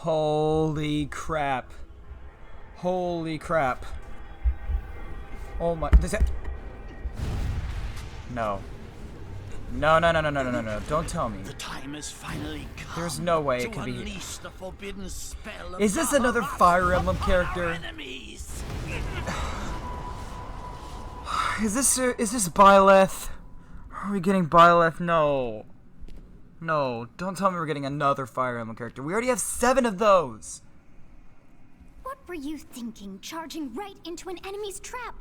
Holy crap. Holy crap. Oh my... No. No, no, no, no, no, no, no, no. Don't tell me. The time has finally come. There's no way it could be... unleash the forbidden spell of Is this another Fire Emblem character? Enemies. Is this Byleth? Are we getting Byleth? No. No, don't tell me we're getting another Fire Emblem character. We already have 7 of those. What were you thinking, charging right into an enemy's trap?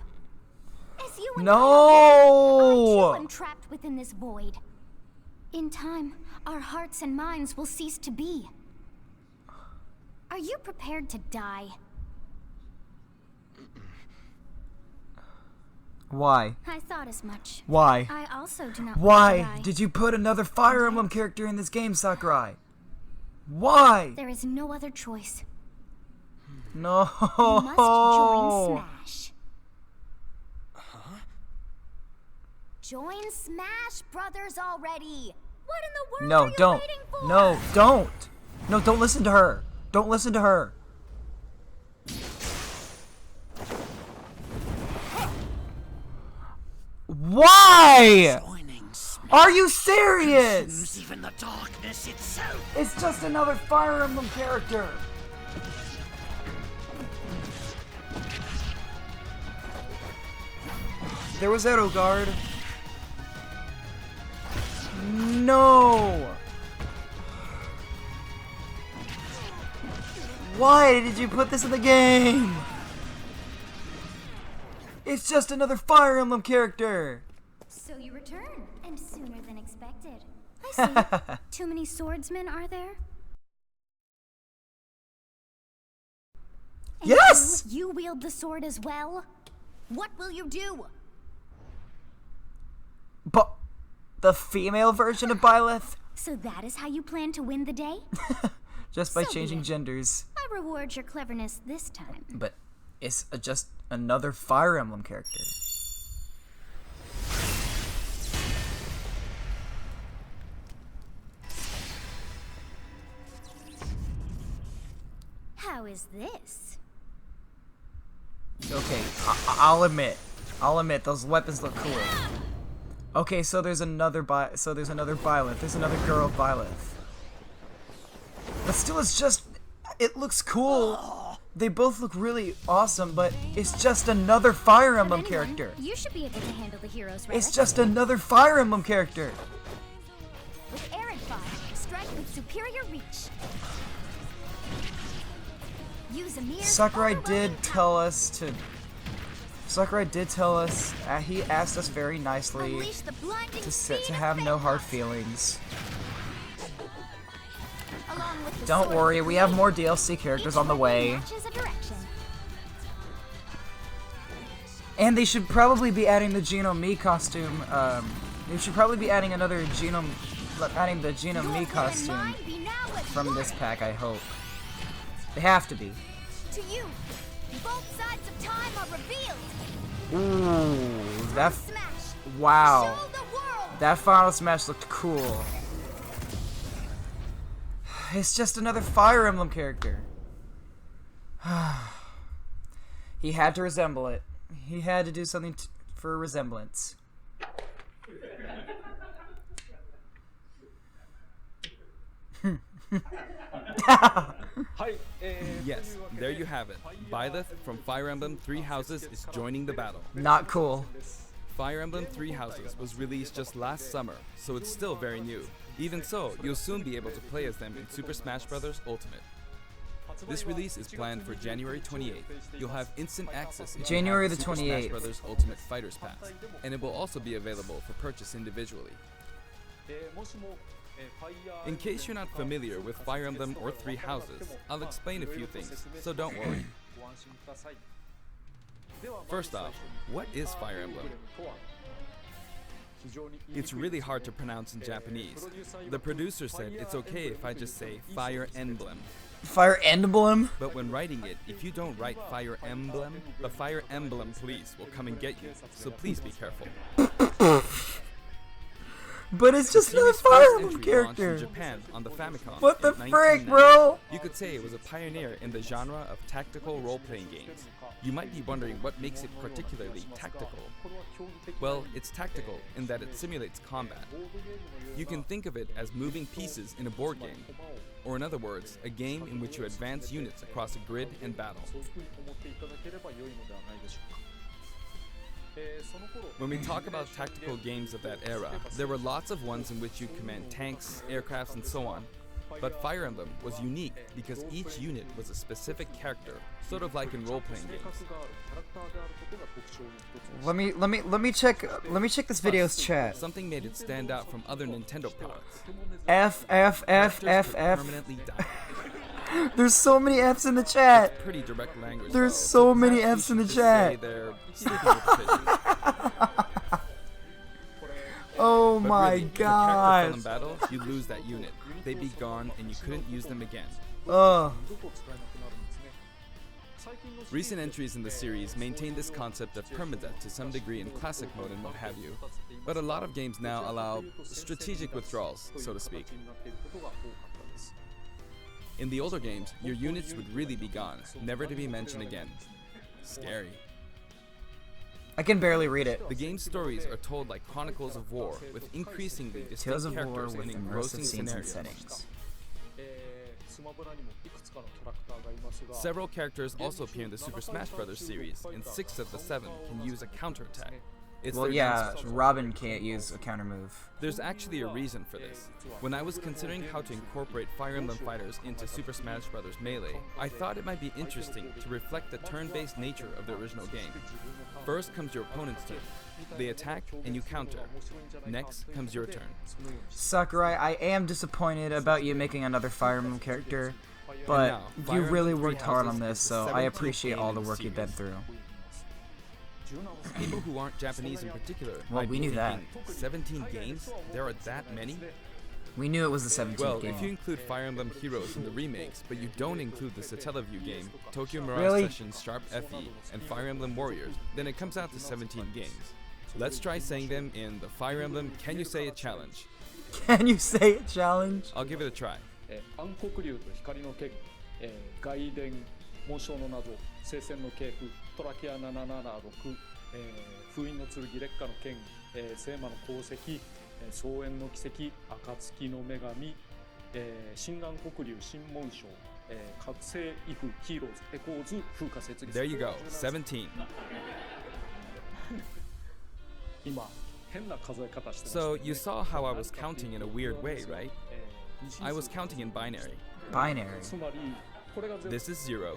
As you and No! I am trapped within this void. In time, our hearts and minds will cease to be. Are you prepared to die? Why? I thought as much. Why? I also do not Why want to die. did you put another Fire Emblem character in this game, Sakurai? Why? There is no other choice. No. You must join Smash. Join Smash Brothers already. What in the world No, are you don't. waiting for? No, don't. No, don't listen to her. Don't listen to her. Why? Are you serious? Even the darkness itself. It's just another Fire Emblem character. There was Edelgard. No. Why did you put this in the game? It's just another Fire Emblem character. So you return, and sooner than expected. I see. Too many swordsmen, are there? And Yes! You wield the sword as well? What will you do? But the female version of Byleth? So that is how you plan to win the day? Just by So be changing it. genders. I reward your cleverness this time. But it's just another Fire Emblem character. How is this? Okay, I'll admit, those weapons look cool. Okay, so there's another Byleth. There's another girl Byleth. But still, it's just, it looks cool. They both look really awesome, but it's just another Fire Emblem But anyway, character. You should be able to handle the hero's relic. It's just another Fire Emblem character. With Arid Fire, strike with superior reach. Use a mere Sakurai overwhelming did tell us to. Sakurai did tell us. He asked us very nicely Unleash the blinding speed to of have no hard Byleth. feelings. Along with the Don't sword worry, of we have blade, more DLC characters each on the weapon way. matches a direction. And they should probably be adding the Geno Me costume. They should probably be adding another adding the Geno Me costume from this pack. I hope they have to be. To you, both sides of time are revealed. Ooh, that Smash. wow, Show the world. that final smash looked cool. It's just another Fire Emblem character. He had to resemble it. He had to do something for a resemblance. Yes, there you have it. Byleth from Fire Emblem Three Houses is joining the battle. Not cool. Fire Emblem Three Houses was released just last summer, so it's still very new. Even so, you'll soon be able to play as them in Super Smash Bros. Ultimate. This release is planned for January 28th. You'll have instant access if you January have the Super 28th. Smash Bros. Ultimate Fighters Pass, and it will also be available for purchase individually. In case you're not familiar with Fire Emblem or Three Houses, I'll explain a few things, so don't worry. First off, what is Fire Emblem? It's really hard to pronounce in Japanese. The producer said it's okay if I just say Fire Emblem. Fire Emblem? But when writing it, if you don't write Fire Emblem, the Fire Emblem police will come and get you, so please be careful. But it's just another Series' Fire first Emblem entry launched in character. Japan on the Famicom What in the frick, 1990. bro? You could say it was a pioneer in the genre of tactical role-playing games. You might be wondering what makes it particularly tactical. Well, it's tactical in that it simulates combat. You can think of it as moving pieces in a board game, or in other words, a game in which you advance units across a grid and battle. When we talk about tactical games of that era, there were lots of ones in which you command tanks, aircrafts, and so on. But Fire Emblem was unique because each unit was a specific character, sort of like in role-playing games. Let me check this video's chat. Something made it stand out from other Nintendo products. F. Characters could permanently die. There's so many F's in the chat. Pretty direct language. There's though, so many perhaps F's we in the should just say chat. they're sleeping with the fishes. Oh But my really, if a character fell god. in battle, you'd lose that unit. They'd be gone, and you couldn't use them again. Ugh. Recent entries in the series maintain this concept of permadeath to some degree in classic mode and what have you, but a lot of games now allow strategic withdrawals, so to speak. In the older games, your units would really be gone, never to be mentioned again. Scary. I can barely read it. The game's stories are told like chronicles of war, with increasingly distinct Tales of War characters with and immersive engrossing scenes and scenarios. settings. Several characters also appear in the Super Smash Bros. Series, and 6 of the 7 can use a counterattack. It's Well, their yeah, main special. Robin can't use a counter move. There's actually a reason for this. When I was considering how to incorporate Fire Emblem fighters into Super Smash Bros. Melee, I thought it might be interesting to reflect the turn-based nature of the original game. First comes your opponent's turn. They attack and you counter. Next comes your turn. Sakurai, I am disappointed about you making another Fire Emblem character, but now, you Fire really Emblem worked hard Three on Houses this, is the so I 17th appreciate game all in the the work you've been series. through. People who aren't Japanese in particular Well, might we be knew that. thinking, 17 games? There are that many? We knew it was the 17th Well, game. if you include Fire Emblem Heroes in the remakes, but you don't include the Satellaview game, Tokyo Mirage Really? Sessions Sharp FE, and Fire Emblem Warriors, then it comes out to 17 games. Let's try saying them in the Fire Emblem Can You Say It challenge. Can you say it challenge? I'll give it a try. 暗黒竜と光の剣、外伝紋章の謎、聖戦の系譜、トラキア776、封印の剣、烈火の剣、聖魔の功績、草原の奇跡、暁の女神、新暗黒竜新紋章、覚醒イフヒーローズエコーズ風化設立。 There you go, 17. 今変な数え方してます。 So you saw how I was counting in a weird way, right? I was counting in binary. Binary. つまりこれが全部 This is 0.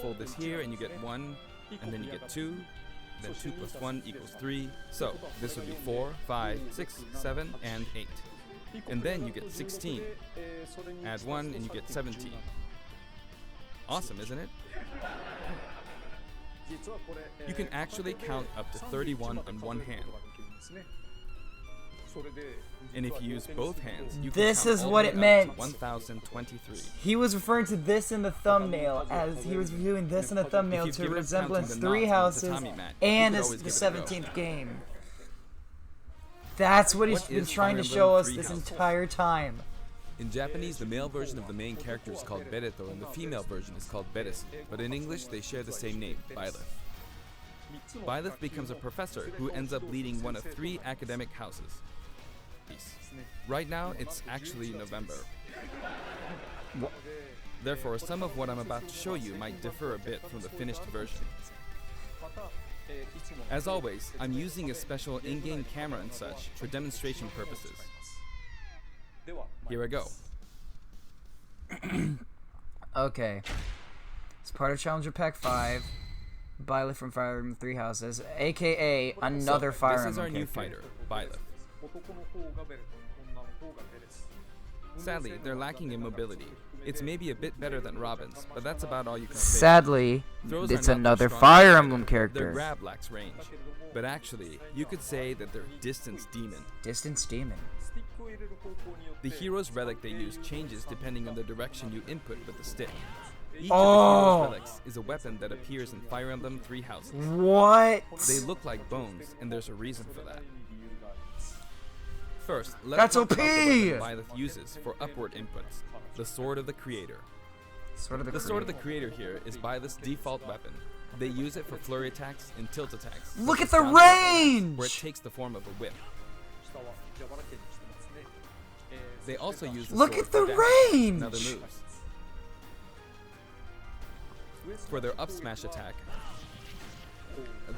Fold this here and you get 1, and then you get 2, then 2 plus 1 equals 3. So this would be 4, 5, 6, 7, and 8. And then you get 16. Add 1 and you get 17. Awesome, isn't it? You can actually count up to 31 on one hand. And if you use both hands, you can This count is all what the it way up to meant. 1023. He was referring to this in the thumbnail as he was viewing this in the thumbnail you've to given up resemblance counting the 3 knots on the houses tatami mat, you and could it's always the give it a go. 17th game. That's what he's What been is trying to Fire show Emblem us Three this Houses? entire time. In Japanese, the male version of the main character is called Bereto and the female version is called Beresu, but in English they share the same name, Byleth. Byleth becomes a professor who ends up leading one of 3 academic houses. Right now, it's actually November. Therefore, some of what I'm about to show you might differ a bit from the finished version. As always, I'm using a special in-game camera and such for demonstration purposes. Here I go. Okay. It's part of Challenger Pack 5. Byleth from Fire Emblem 3 Houses, aka another So, Fire this is Emblem our new character. fighter, Byleth. Sadly, they're lacking in mobility. It's maybe a bit better than Robin's, but that's about all you can say. Sadly, Throws it's are not another their strong Fire point, Emblem Their character. grab lacks range. But actually, you could say that they're Distance Demon. Distance Demon. The hero's relic they use changes depending on the direction you input with the stick. Each Oh. of the hero's relics is a weapon that appears in Fire Emblem 3 Houses. What? They look like bones, and there's a reason for that. First, That's let's talk about the OP! weapon Byleth uses for upward inputs, the Sword of the Creator. Sword of the The Sword of the Creator. Creator here is Byleth's default weapon. They use it for flurry attacks and tilt attacks. Look such at the as down attacks, range! Where it takes the form of a whip. They also use the Look sword at the for dash and other range! moves. For their up smash attack,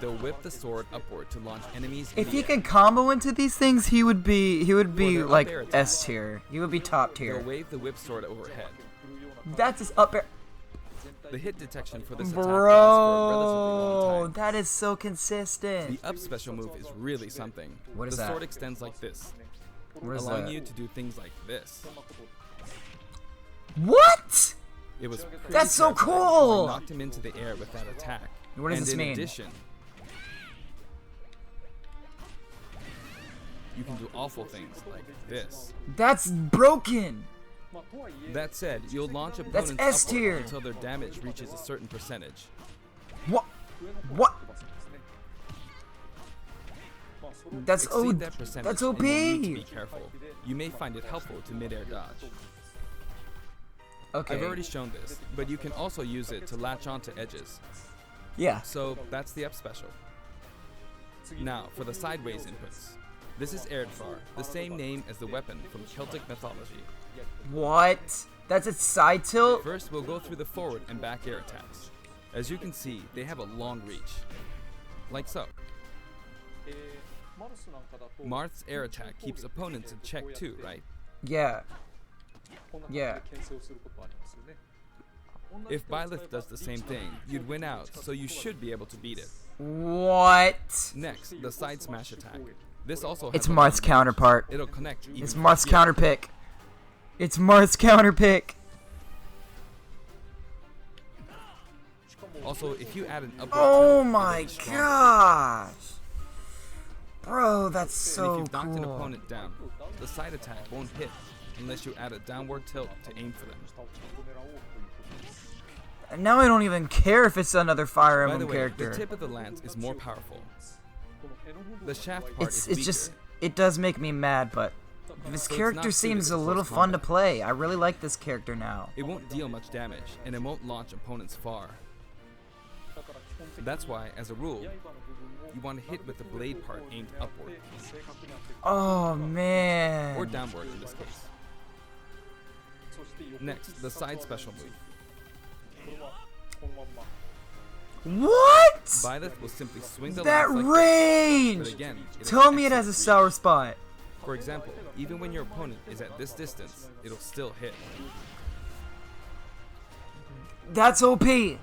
they'll whip the sword upward to launch enemies in If the he air. could combo into these things, he would be their up like air attack. S tier. He would be top They'll tier. wave the whip sword overhead. That's his up air. The hit detection for this attack lasts for a relatively Bro, long time. that is so consistent. The up special move is really something. What is the that? sword extends like this, What is allowing that? you to do things like this. What? It was pretty That's so terrifying. cool! I knocked him into the air with that attack. What does and this in mean? addition, you can do awful things like this. That's broken. That said, you'll launch That's opponents S upward tier. until their damage reaches a certain percentage. What? What? That's Exceed that percentage, that's and OP. you'll need to be careful. You may find it helpful to mid-air dodge. Okay. I've already shown this, but you can also use it to latch onto edges. Yeah. So that's the up special. Now, for the sideways inputs. This is Erdvar, the same name as the weapon from Celtic mythology. What? That's its side tilt? First, we'll go through the forward and back air attacks. As you can see, they have a long reach. Like so. Marth's air attack keeps opponents in check too, right? Yeah. Yeah. If Byleth does the same thing, you'd win out, so you should be able to beat it. What? Next, the side smash attack. This also has It's a Marth's long reach. counterpart. It'll connect even It's from Marth's here. counterpick. It's Marth's counterpick. Also, if you add an upward Oh tilt, my it'll be stronger. gosh. Bro, that's And if so you've knocked an cool. opponent down, the side attack won't hit unless you add a downward tilt to aim for them. And now I don't even care if it's another Fire By Emblem the way, character. the tip of the lance is more powerful. The shaft part It's is weaker. just it does make me mad, but this So it's character not seems suited a for little close fun to combat. play. I really like this character now. It won't deal much damage, and it won't launch opponents far. That's why, as a rule, you want to hit with the blade part aimed upward, Oh man. or downward in this case. Next, the side special move. What? Byleth will simply swing the That lance like this, range! but again, it'll Tell me it has a excellent sour reach. spot. For example, even when your opponent is at this distance, it'll still hit. That's OP.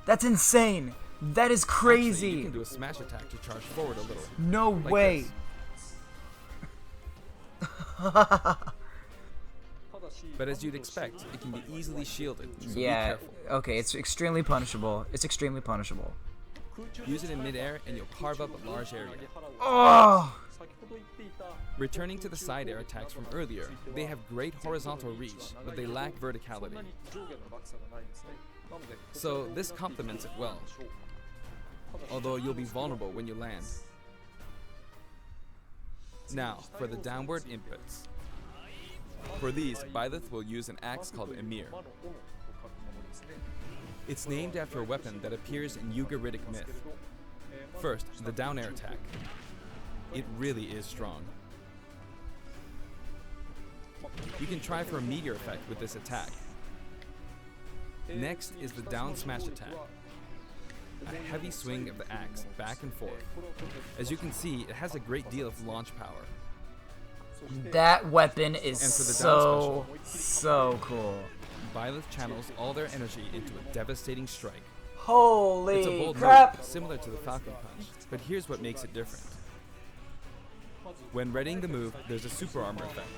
That's insane. That is Actually, you crazy. can do a smash attack to charge forward a little. No like way. this. But as you'd expect, it can be easily shielded, so be Yeah. careful. Okay, it's extremely punishable. It's extremely punishable. Use it in midair and you'll carve up a large area. Oh. Returning to the side air attacks from earlier, they have great horizontal reach, but they lack verticality. So this complements it well, although you'll be vulnerable when you land. Now, for the downward inputs. For these, Byleth will use an axe called Emir. It's named after a weapon that appears in Ugaritic myth. First, the down air attack. It really is strong. You can try for a meteor effect with this attack. Next is the down smash attack. A heavy swing of the axe back and forth. As you can see, it has a great deal of launch power. That weapon is And for the so down so cool. Byleth channels all their energy into a devastating strike. It's a Holy bold crap. move, similar to the Falcon Punch, but here's what makes it different. When readying the move, there's a super armor effect,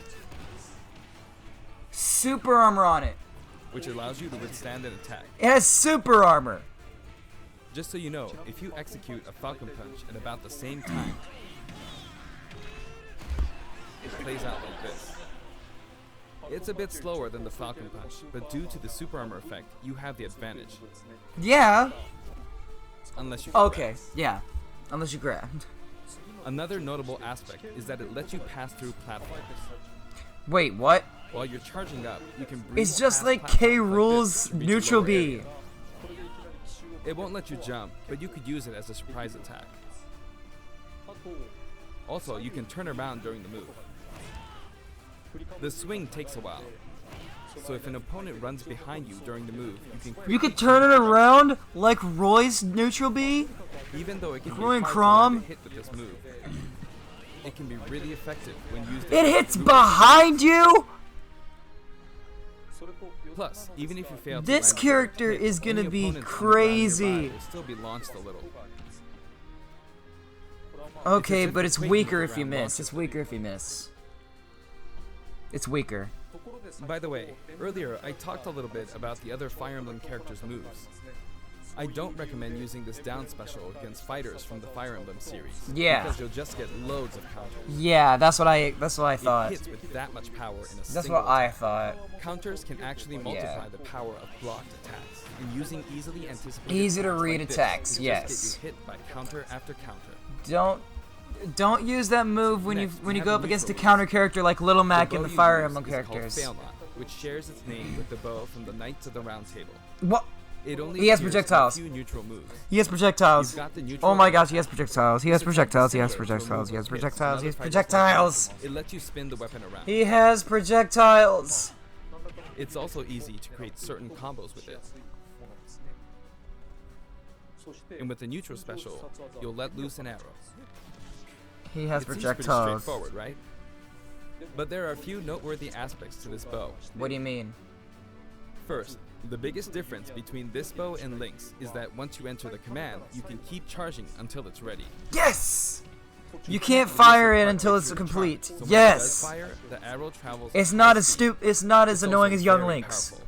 Super armor on it. which allows you to withstand an attack. It has super armor. Just so you know, if you execute a Falcon Punch at about the same time, it plays out like this. It's a bit slower than the Falcon Punch, but due to the super armor effect, you have the advantage. Yeah. Unless you Okay. Yeah. Unless you grab. Another notable aspect is that it lets you pass through platforms. Wait, what? While you're charging up, you can breeze It's just past like platforms K. this Rule's to reach a neutral lower B. area. It won't let you jump, but you could use it as a surprise attack. Also, you can turn around during the move. The swing takes a while, so if an opponent runs behind you during the move, You could turn it around like Roy's neutral B? even though it can be Roy and hard to Crom? land a hit with this move. It can be really effective when used. It as a hits dual behind you? Plus, even if you fail to This land a character hit, is gonna any be opponents on the ground crazy. nearby will still be launched a little. Okay, It's as but if it's the weaker quake if you around miss. launches It's weaker if you miss. It's weaker. By the way, earlier I talked a little bit about the other Fire Emblem characters' moves. I don't recommend using this down special against fighters from the Fire Emblem series. Yeah. Because you'll just get loads of counters. Yeah, that's what I thought. It hits with that much power in a That's single what I attack. thought. Counters can actually multiply the power of blocked attacks, and using easily anticipated Easy to attacks read like this attacks, can yes. just get you hit by counter after counter. Don't use that move when Next, you we have go a up against a neutral counter character like Little Mac bow in the you Fire use Emblem is called characters. Fail Not, which shares its name with the bow from the Knights of the Round Table. What? It only He has appears in a projectiles. few neutral moves. He has projectiles. You've got the neutral Oh my attack. gosh, he has projectiles. He has projectiles. He has projectiles. He has projectiles. He has projectiles. It lets you spin the weapon around. He has projectiles. It's also easy to create certain combos with it. And with the neutral special, you'll let loose an arrow. He has It seems pretty projectiles. straightforward, right? But there are a few noteworthy aspects to this bow. What do you mean? First, the biggest difference between this bow and Link's is that once you enter the command, you can keep charging until it's ready. Yes! You can't fire it until it's complete. So when it does Yes! fire, the arrow travels It's at not high as speed. It's not as It's annoying also as Young very Link's. powerful.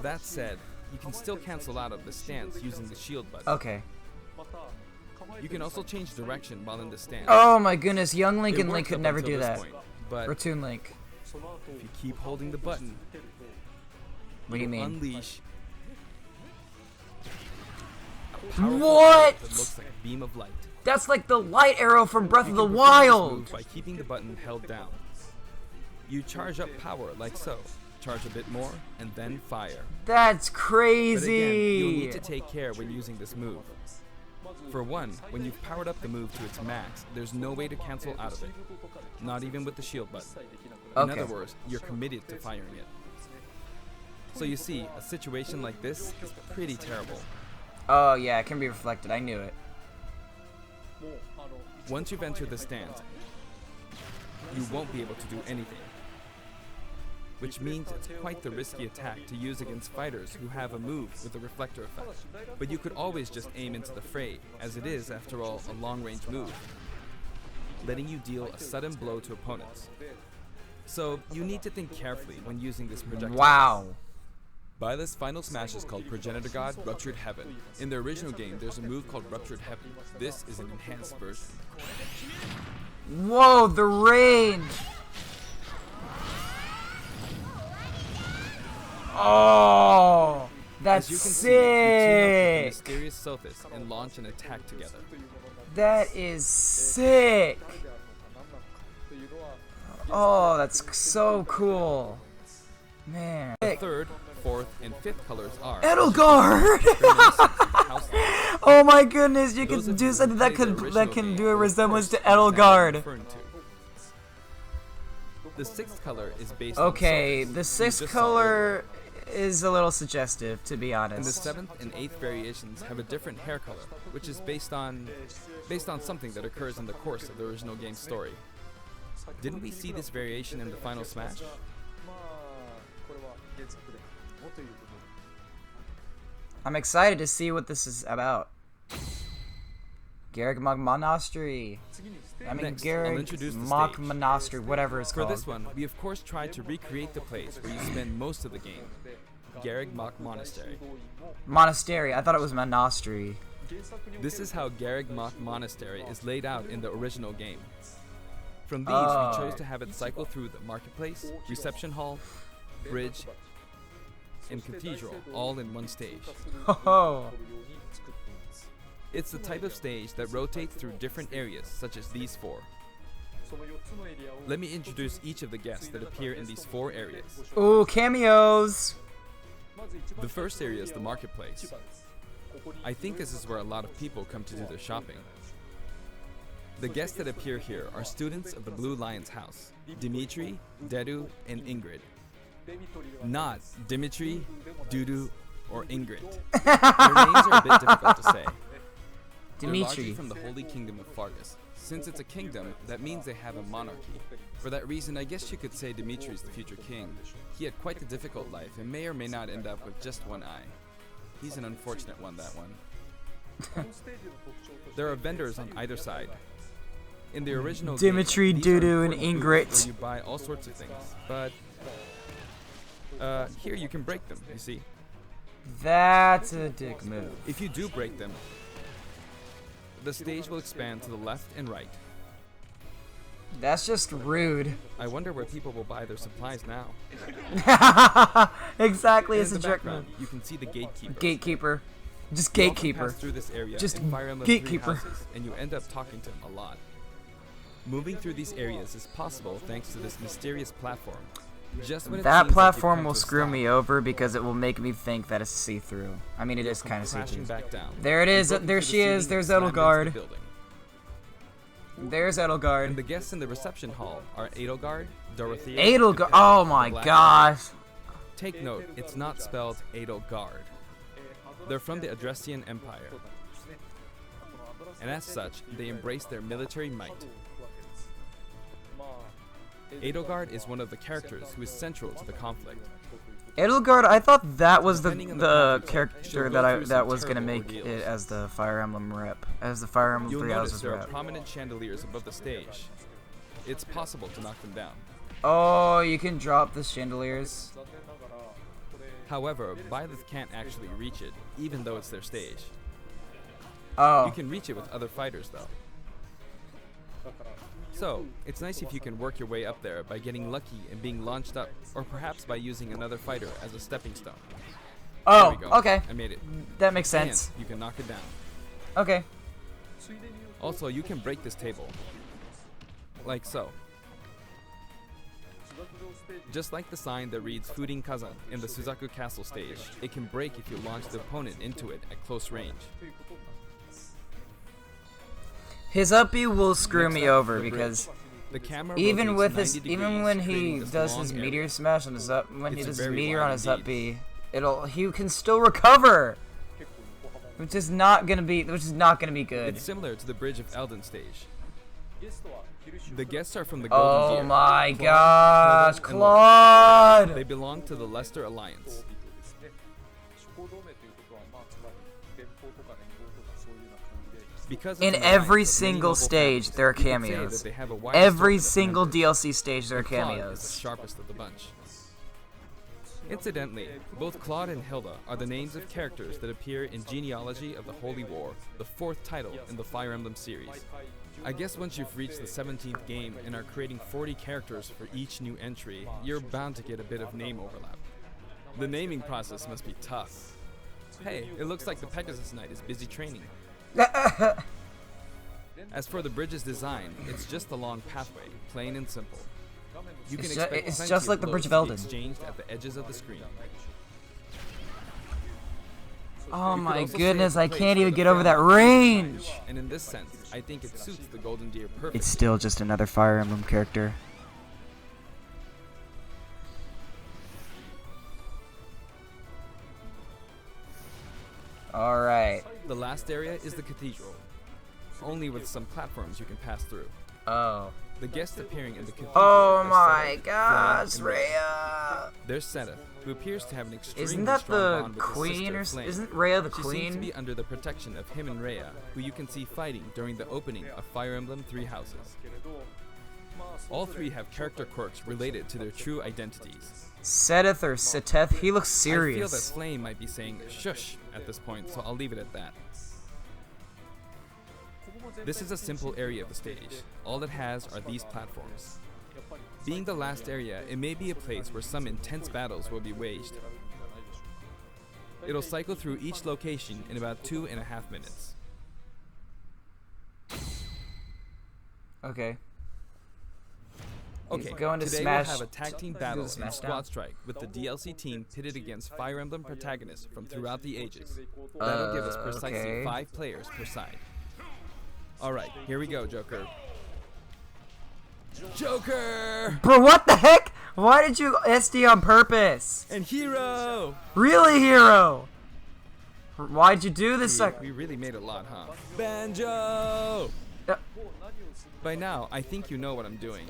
That said, you can still cancel out of the stance using the shield button. Okay. You can also change direction while in the stance. Oh my goodness, Young Link It and Link works could up never until do this that. point, but Or Toon Link. if you keep holding the button, What do you mean? unleash a powerful What? arrow that looks like a beam of light. That's like the light arrow from Breath You of the can perform this Wild. move by keeping the button held down. You charge up power like so. Charge a bit more, and then fire. That's But again, you'll crazy. need to take care when using this move. For one, when you've powered up the move to its max, there's no way to cancel out of it. Not even with the shield button. In Okay. other words, you're committed to firing it. So you see, a situation like this is pretty terrible. Oh yeah, it can be reflected. I knew it. Once you've entered the stance, you won't be able to do anything. Which means it's quite the risky attack to use against fighters who have a move with a reflector effect. But you could always just aim into the fray, as it is, after all, a long-range move, letting you deal a sudden blow to opponents. So you need to think carefully when using this projectile. Wow. Byleth's final smash is called Progenitor God Ruptured Heaven. In the original game, there's a move called Ruptured Heaven. This is an enhanced version. Whoa, the range. Oh, that's As you can see, you team up with sick. the mysterious Sothis and launch an attack together. That is sick. Oh, that's so cool. Man. The third, fourth, and fifth colors are Edelgard! House. Oh my goodness, you Those can of do you something who that played the could original do game a will resemblance to of course understand what I'm Edelgard. referring to. The sixth color is based Okay, on Sothis, the you sixth just saw color is a little suggestive, to be earlier. And the honest. seventh and eighth variations have a different hair color, which is based on something that occurs in the course of the original game's story. Didn't we see this variation in the final smash? I'm excited to see what this is about. Garrick Mock Monastery. I mean, Next, I'll Garrick introduce the Mock stage. Monastery, whatever it's For called. this one, we of course tried to recreate the place where you spend most of the game, Garrick Mock Monastery. Monastery. I thought it was Monastery. This is how Garrick Mock Monastery is laid out in the original game. From these, Oh. we chose to have it cycle through the marketplace, reception hall, bridge, and cathedral all in one stage. Oh. It's the type of stage that rotates through different areas, such as these 4. Let me introduce each of the guests that appear in these 4 areas. Ooh, cameos! The first area is the marketplace. I think this is where a lot of people come to do their shopping. The guests that appear here are students of the Blue Lion's house, Dimitri, Dedu, and Ingrid. Not Dimitri, Dudu, or Ingrid. Their names are a bit difficult to say. They're largely Dimitri. from the Holy Kingdom of Fargus. Since it's a kingdom, that means they have a monarchy. For that reason, I guess you could say Dimitri's the future king. He had quite the difficult life and may or may not end up with just one eye. He's an unfortunate one, that one. There are vendors on either side. In the original Dimitri, game, these are Dudu, and important Ingrid. booths where you buy all sorts of things, but here you can break them, you see. That's a dick move. If you do break them, the stage will expand to the left and right. That's just rude. I wonder where people will buy their supplies now. Exactly, And it's in a the jerk move. background, you can see the gatekeeper. Gatekeeper. Just You often gatekeeper. pass through this area Just in Fire Emblem 3 gatekeeper. houses, and you end up talking to him a lot. Moving through these areas is possible thanks to this mysterious platform. Just when it That seems like platform you've will come to a screw stop, me over because it will make me think that it's see-through. I mean, it you'll is come kind of crashing see-through. back down. There it is. You broke There through the she is. ceiling There's and slammed into the Edelgard. building. There's And Edelgard. the guests in the reception hall are Edelgard, Dorothea, Edelgard. and Oh the my Black gosh. Take note, it's not spelled Edelgard. They're from the Adressian Empire. And as such, they embrace their military might. Edelgard is one of the characters who is central to the conflict. Edelgard, I thought that was Depending on the the conflict, character she'll that go I through that some was gonna terrible make ordeals. it as the Fire Emblem rep, as the Fire Emblem You'll 3 notice Houses there are rep. prominent chandeliers above the stage. It's possible to knock them down. Oh, you can drop the chandeliers. However, Byleth can't actually reach it, even though it's their stage. Oh, You can reach it with other fighters, though. So, it's nice if you can work your way up there by getting lucky and being launched up, or perhaps by using another fighter as a stepping stone. There oh, we go. okay, I made it. that makes sense. And you can knock it down. Okay. Also, you can break this table. Like so. Just like the sign that reads Furin Kazan in the Suzaku Castle stage, it can break if you launch the opponent into it at close range. His up B will screw Next me up, over the bridge. because The camera even rotates with 90 this, even degrees, when he creating this does long his area. meteor smash on his up, when he It's does his very meteor wide on his up indeed. B, he can still recover, which is not gonna be good. It's similar to the Bridge of Elden stage. The guests are from the Golden Oh Deer. my Claude, gosh, Hilda, and Claude! They belong to the Leicester Alliance. Because In of the every alliance of many single noble stage, families, there are you could say cameos. that they have a wide Every assortment of single members. DLC stage, there are And Claude is the cameos. sharpest of the bunch. Incidentally, both Claude and Hilda are the names of characters that appear in Genealogy of the Holy War, the 4th title in the Fire Emblem series. I guess once you've reached the 17th game and are creating 40 characters for each new entry, you're bound to get a bit of name overlap. The naming process must be tough. Hey, it looks like the Pegasus Knight is busy training. As for the bridge's design, it's just a long pathway, plain and simple. You can It's ju- expect it's plenty just like the blows Bridge of to be Elden. exchanged at the edges of the screen. Oh You could my also say goodness, it's a I place can't where even the get over that family range! And in this sense, I think it suits the Golden Deer perfectly. It's still just another Fire Emblem character. Alright. The last area is the cathedral, only with some platforms you can pass through. Oh. The guests appearing in the cathedral Oh are my Seth, gosh, Flame, and Rhea. Rhea! There's Seth, who appears to have an extremely Isn't that strong the bond with his queen sister, or Flame. isn't Rhea the She seems to queen? be under the protection of him and Rhea, who you can see fighting during the opening of Fire Emblem 3 Houses. All three have character quirks related to their true identities. Seteth or Seteth, he looks I feel that serious. Flame might be saying shush at this point, so I'll leave it at that. This is a simple area of the stage. All it has are these platforms. Being the last area, it may be a place where some intense battles will be waged. It'll cycle through each location in about 2.5 minutes. Okay. Okay, going to today Smash- we'll have a tag team battle in Smash Squad Down. Strike with the DLC team pitted against Fire Emblem protagonists from throughout the ages. That'll give us precisely okay. 5 players per side. Alright, here we go, Joker. Joker! Bro, what the heck? Why did you SD on purpose? And Hero! Really, Hero? Why'd you do this? We really made a lot, huh? Banjo! Uh, By now, I think you know what I'm doing.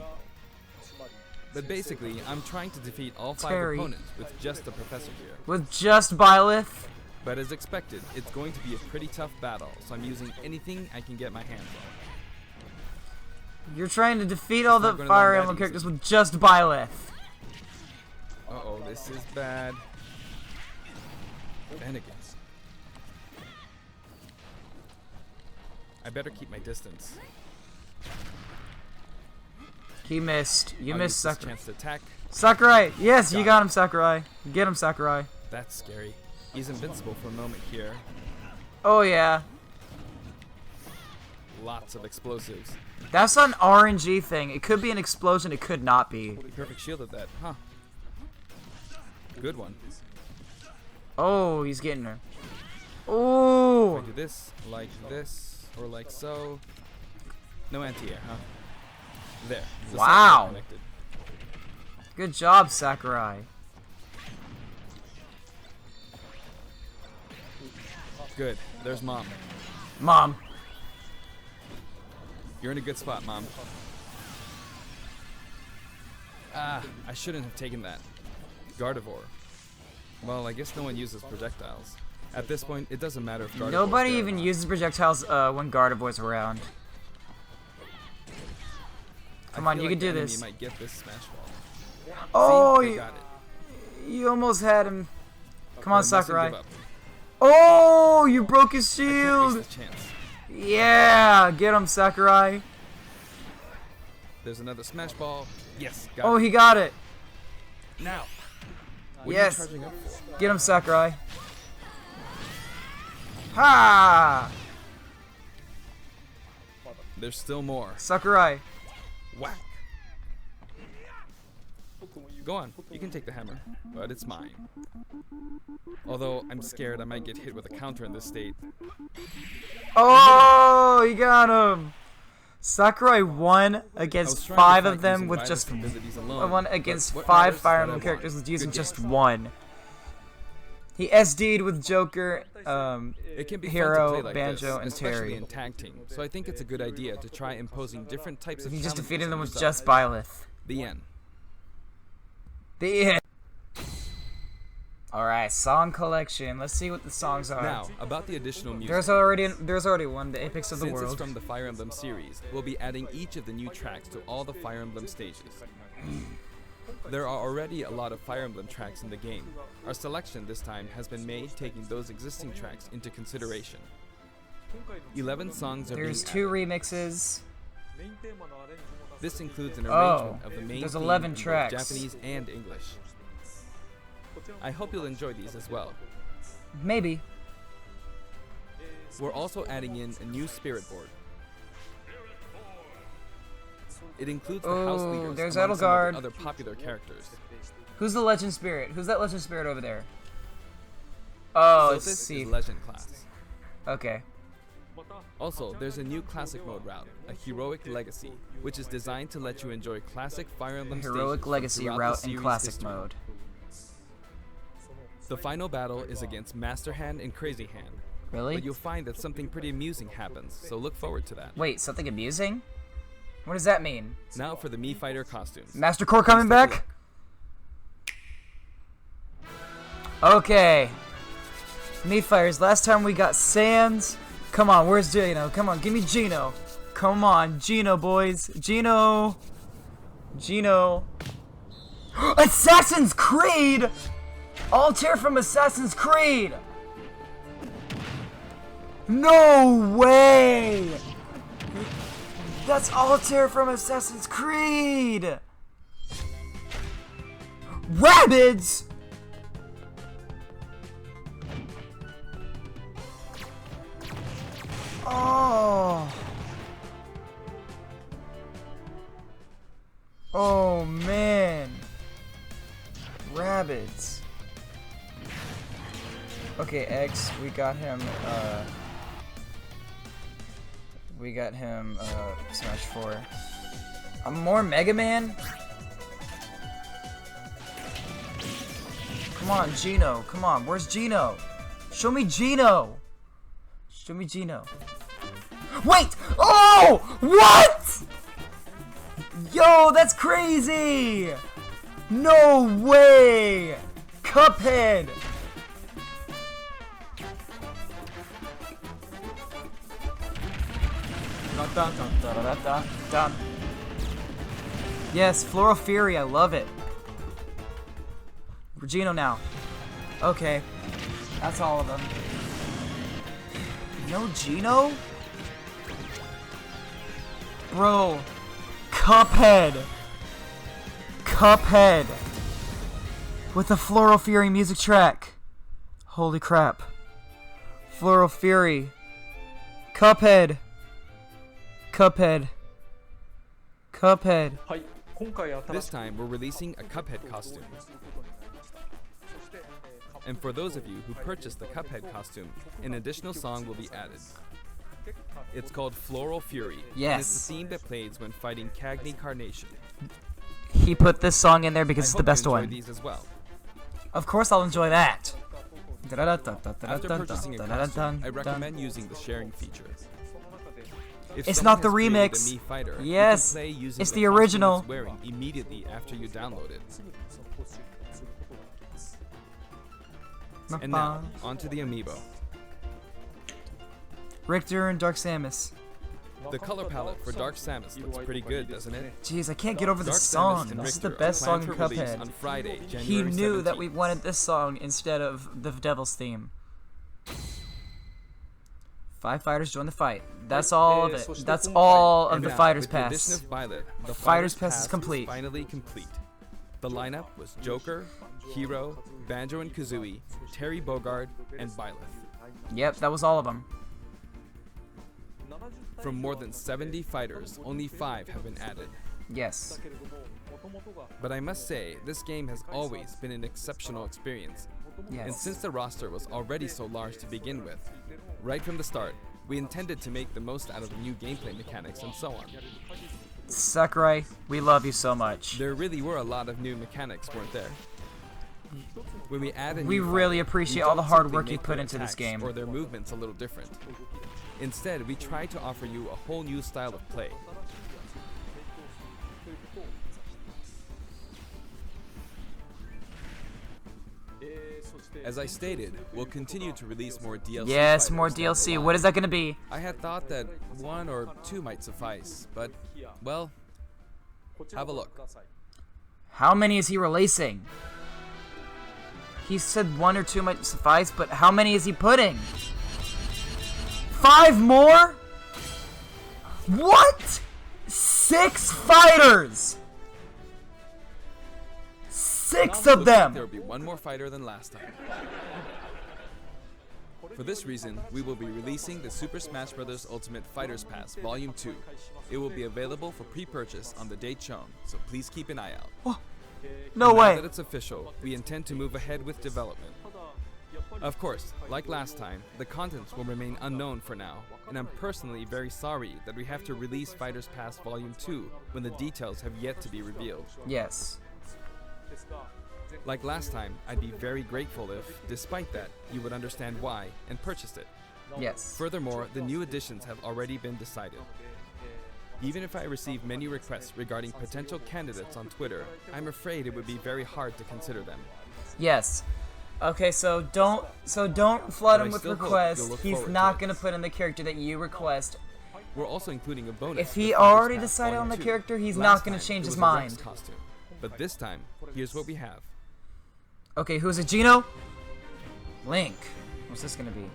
But basically, I'm trying to defeat all 5 Terry. opponents with just the professor here. with just Byleth? But as expected, it's going to be a pretty tough battle, so I'm using anything I can get my hands on. You're trying to defeat all It's not the gonna Fire land that Emblem easy. characters with just Byleth. Uh-oh, this is bad. Finnegan's. I better keep my distance. He missed. You I'll missed use this Sakurai. chance to attack. Sakurai! Yes, you Got got him, Sakurai. Get him, Sakurai. That's scary. He's invincible for a moment here. Oh, yeah. Lots of explosives. That's an RNG thing. It could be an explosion, it could not be. Perfect shield of that, huh? Good one. Oh, he's getting her. If Oh! I do this, or like so. No anti-air, huh? There. the Wow. second connected. Good job, Sakurai. Good. There's Mom. Mom. You're in a good spot, Mom. Ah, I shouldn't have taken that. Gardevoir. Well, I guess no one uses projectiles. At this point, it doesn't matter if Gardevoir's Nobody there or even not. uses projectiles when Gardevoir's around. Come I on, feel you like can do the enemy this. might get this smash ball. Oh, See? They you, got it. you almost had him. Come I on, mustn't Sakurai. give up. Oh, you broke his I can't shield. waste the chance. Yeah, get him, Sakurai. There's another smash ball. Yes, got Oh, it. he got it. Now. What Yes. are you charging up for? Get him, Sakurai. Ha! There's still more. Sakurai. Whack. Go on, you can take the hammer, but it's mine. Although I'm scared I might get hit with a counter in this state. Oh, he got him. Sakurai won I was against trying to 5 fight of them using with Byleth's just abilities alone, one but against what 5 matters is Fire that I Emblem won. characters with using Good just game. one. He SD'd with Joker, It can be Hero, fun to play like Banjo, this, and especially Terry. in tag team. So I think it's a good idea to try imposing different types of he just challenges defeated on them with yourself. just Byleth. The end. The end. Alright, song collection. Let's see what the songs are. Now, about the additional music. There's already one, the Apex of the Since it's World. from the Fire Emblem series, we'll be adding each of the new tracks to all the Fire Emblem stages. There are already a lot of Fire Emblem tracks in the game. Our selection this time has been made taking those existing tracks into consideration. 11 songs are There's being 2 remixes. added. This includes an Oh, arrangement of the main there's theme 11 in both tracks. Japanese and English. I hope you'll enjoy these as well. Maybe. We're also adding in a new spirit board. It includes the house Oh, leaders there's among some Edelgard. of the other popular characters. Who's the Legend Spirit? Who's that Legend Spirit over there? Oh, So it's this Sif. is Legend class. Okay. Also, there's a new classic mode route, a heroic legacy, which is designed to let you enjoy classic Fire Emblem Heroic stages Legacy throughout the route in series classic history. mode. The final battle is against Master Hand and Crazy Hand, Really? but you'll find that something pretty amusing happens, so look forward to that. Wait, something amusing? What does that mean? Now for the Mii Fighter costumes. Master Core coming Please take a back? Okay. Meat Fighters, last time we got Sans. Come on, where's Gino? Come on, give me Gino. Come on, Gino, boys. Gino. Gino. Assassin's Creed! Altair from Assassin's Creed! No way! That's Altair from Assassin's Creed! Rabbids! Oh. Rabbids. Okay, X, we got him, Smash 4. More Mega Man? Come on, Gino. Come on, where's Gino? Show me Gino! Show me Gino. Wait! Oh! What?! Yo, that's crazy! No way! Cuphead! Yes, Floral Fury, I love it. Regino now. Okay. That's all of them. No Gino? Bro. Cuphead. Cuphead. With the Floral Fury music track. Holy crap. Floral Fury. Cuphead. Cuphead. Cuphead. This time, we're releasing a Cuphead costume. And for those of you who purchased the Cuphead costume, an additional song will be added. It's called Floral Fury. Yes. And it's the theme that plays when fighting Cagney Carnation. He put this song in there because it's the best I hope you one. enjoy these as well. Of course I'll enjoy that. After purchasing a costume, I recommend using the sharing feature. If It's someone not the has created a remix. Mii Fighter, Yes, you can play using it's the the costume original. it's wearing immediately after you download it. And now, onto the amiibo. Richter and Dark Samus. The color palette for Dark Samus looks pretty good, doesn't it? Jeez, I can't get over Dark this Samus song. and This is the Richter best are song planned in for release Cuphead. on Friday, He January knew that 17th. we wanted this song instead of the Devil's theme. 5 fighters join the fight. That's all of it. That's all of And the now, Fighters with the Pass. addition of Byleth, the Fighters Pass is complete. finally complete. The lineup was Joker, Hero, Banjo and Kazooie, Terry Bogard, and Byleth. Yep, that was all of them. From more than 70 fighters, only 5 have been added. Yes. But I must say, this game has always been an exceptional experience. And Yes. since the roster was already so large to begin with, right from the start, we intended to make the most out of the new gameplay mechanics and so on. Sakurai, we love you so much. There really were a lot of new mechanics, weren't there? When we add a We new really fighter, appreciate we all the don't hard simply work you make put their into this attacks game. or their movements a little different. Instead, we try to offer you a whole new style of play. As I stated, we'll continue to release more DLC. Yes, more fighters down the DLC. line. What is that gonna be? I had thought that 1 or 2 might suffice, but, well, have a look. How many is he releasing? He said 1 or 2 might suffice, but how many is he putting? 5 more? What? 6 fighters! 6 of Looks like them! there will be 1 more fighter than last time. For this reason, we will be releasing the Super Smash Bros. Ultimate Fighters Pass Volume 2. It will be available for pre-purchase on the date shown, so please keep an eye out. No Now way! that it's official, we intend to move ahead with development. Of course, like last time, the contents will remain unknown for now, and I'm personally very sorry that we have to release Fighters Pass Volume 2 when the details have yet to be revealed. Yes. Like last time, I'd be very grateful if, despite that, you would understand why and purchased it. Yes. Furthermore, the new additions have already been decided. Even if I receive many requests regarding potential candidates on Twitter, I'm afraid it would be very hard to consider them. Yes. Okay, so don't flood But I him with still hope requests. you'll look He's forward to not it. gonna put in the character that you request. We're also including a bonus. If with he Fighters already Pass decided Volume on the 2. character, he's Last not gonna time, change it his was a Rex mind. costume. But this time, here's what we have. Okay, who's it? Gino? Link. What's this gonna be?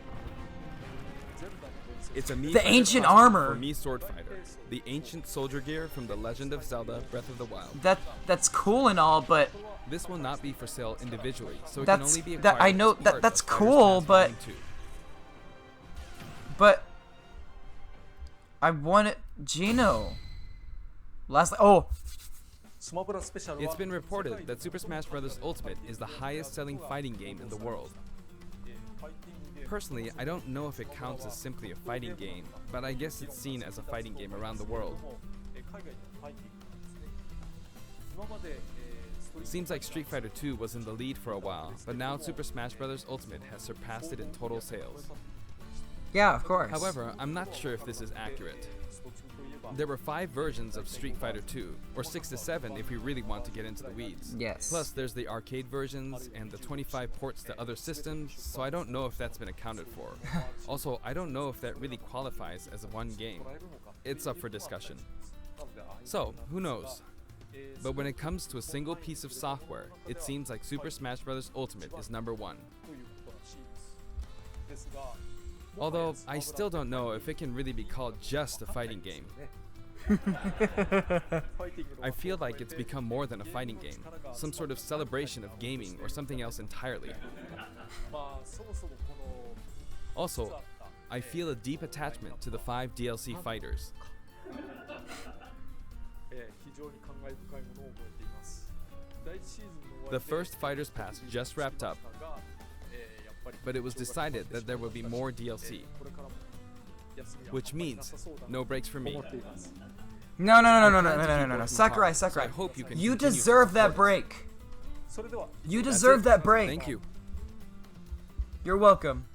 It's a Mii The Fighter ancient costume armor. for Mii Sword Fighter, the ancient soldier gear from The Legend of Zelda: Breath of the Wild. That's cool and all, but This will not be for sale individually, so it can That's- only be that- acquired I know- as that- part that's of Fighters cool, Pass but- Volume 2. but I want it, Gino. It's been reported that Super Smash Bros. Ultimate is the highest-selling fighting game in the world. Personally, I don't know if it counts as simply a fighting game, but I guess it's seen as a fighting game around the world. Seems like Street Fighter 2 was in the lead for a while, but now Super Smash Bros. Ultimate has surpassed it in total sales. Yeah, of course. However, I'm not sure if this is accurate. There were 5 versions of Street Fighter 2, or 6 to 7 if we really want to get into the weeds. Yes. Plus, there's the arcade versions and the 25 ports to other systems, so I don't know if that's been accounted for. Also, I don't know if that really qualifies as one game. It's up for discussion. So, who knows? But when it comes to a single piece of software, it seems like Super Smash Bros. Ultimate is number 1. Although, I still don't know if it can really be called just a fighting game. I feel like it's become more than a fighting game, some sort of celebration of gaming or something else entirely. Also, I feel a deep attachment to the 5 DLC fighters. The first Fighters Pass just wrapped up, but it was decided that there will be more DLC, which means no breaks for me. No. Sakurai, I hope you can you continue deserve to that support break. You That's deserve it. that break. Thank you. You're welcome.